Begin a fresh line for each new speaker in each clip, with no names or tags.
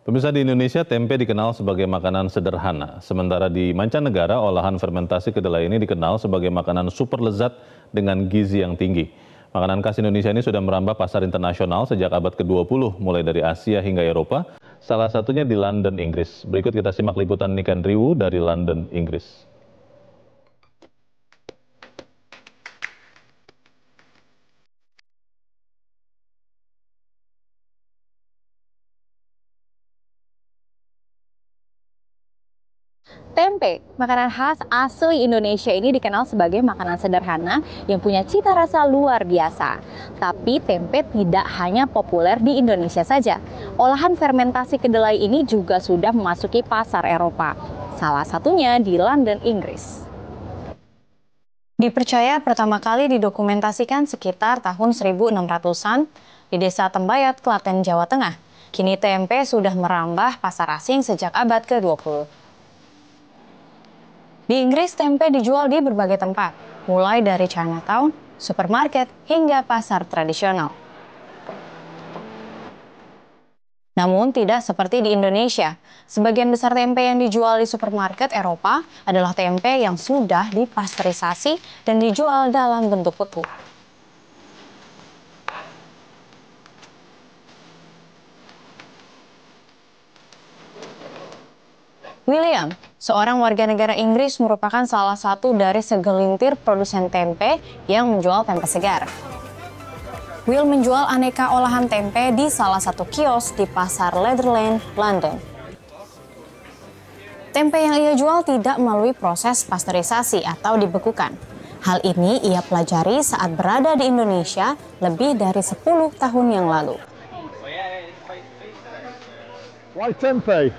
Pemirsa, di Indonesia, tempe dikenal sebagai makanan sederhana. Sementara di mancanegara, olahan fermentasi kedelai ini dikenal sebagai makanan super lezat dengan gizi yang tinggi. Makanan khas Indonesia ini sudah merambah pasar internasional sejak abad ke-20, mulai dari Asia hingga Eropa, salah satunya di London, Inggris. Berikut kita simak liputan Niken Riwu dari London, Inggris.
Tempe, makanan khas asli Indonesia ini dikenal sebagai makanan sederhana yang punya cita rasa luar biasa. Tapi tempe tidak hanya populer di Indonesia saja. Olahan fermentasi kedelai ini juga sudah memasuki pasar Eropa. Salah satunya di London, Inggris. Dipercaya pertama kali didokumentasikan sekitar tahun 1600-an di Desa Tembayat, Klaten, Jawa Tengah. Kini tempe sudah merambah pasar asing sejak abad ke-20. Di Inggris, tempe dijual di berbagai tempat, mulai dari Chinatown, supermarket, hingga pasar tradisional. Namun tidak seperti di Indonesia. Sebagian besar tempe yang dijual di supermarket Eropa adalah tempe yang sudah dipasteurisasi dan dijual dalam bentuk beku. William, seorang warga negara Inggris, merupakan salah satu dari segelintir produsen tempe yang menjual tempe segar. Will menjual aneka olahan tempe di salah satu kios di pasar Leatherlane, London. Tempe yang ia jual tidak melalui proses pasteurisasi atau dibekukan. Hal ini ia pelajari saat berada di Indonesia lebih dari 10 tahun yang lalu.
Why tempe?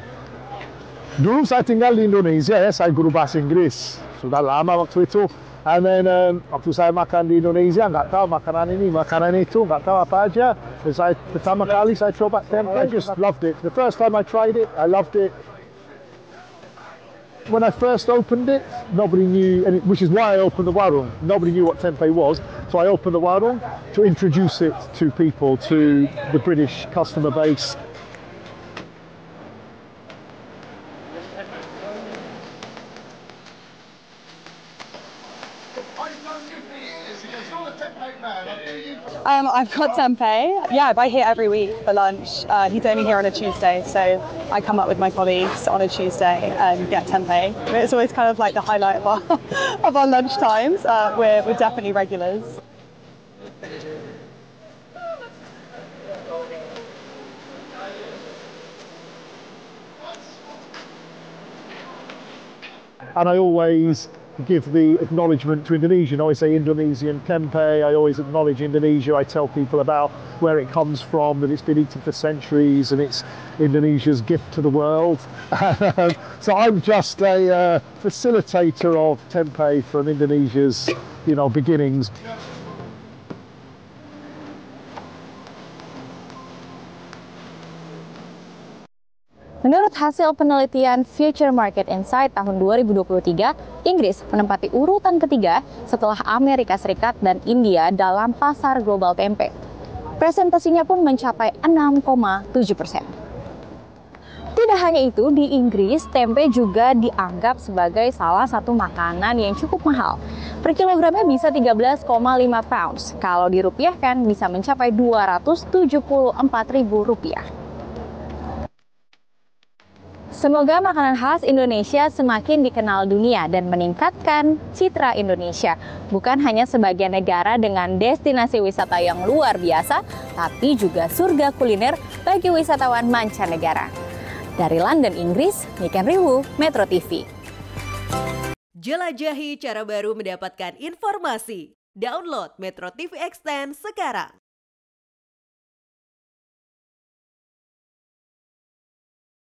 Dulu saya tinggal di Indonesia ya, saya guru bahasa Inggris. Sudah lama waktu itu. And then waktu saya makan di Indonesia, nggak tahu makanan ini, makanan itu, nggak tahu apa aja. Dan pertama kali saya coba tempe, I just loved it. The first time I tried it, I loved it. When I first opened it, nobody knew, which is why I opened the warung. Nobody knew what tempe was, so I opened the warung to introduce it to people, to the British customer base.
I've got tempeh. Yeah, I buy here every week for lunch. He's only here on a Tuesday, so I come up with my colleagues on a Tuesday and get tempeh. It's always kind of like the highlight of our lunch times. We're definitely regulars.
And I always give the acknowledgement to Indonesia. I always say Indonesian tempe. I always acknowledge Indonesia. I tell people about where it comes from, that it's been eaten for centuries, and it's Indonesia's gift to the world. So I'm just a facilitator of tempe from Indonesia's, beginnings.
Menurut hasil penelitian Future Market Insight tahun 2023, Inggris menempati urutan ketiga setelah Amerika Serikat dan India dalam pasar global tempe. Presentasinya pun mencapai 6,7%. Tidak hanya itu, di Inggris, tempe juga dianggap sebagai salah satu makanan yang cukup mahal. Per kilogramnya bisa 13,5 pounds. Kalau dirupiahkan bisa mencapai Rp274.000. Semoga makanan khas Indonesia semakin dikenal dunia dan meningkatkan citra Indonesia. Bukan hanya sebagai negara dengan destinasi wisata yang luar biasa, tapi juga surga kuliner bagi wisatawan mancanegara. Dari London, Inggris, Niken Riwu, Metro TV.
Jelajahi cara baru mendapatkan informasi. Download Metro TV Extend sekarang.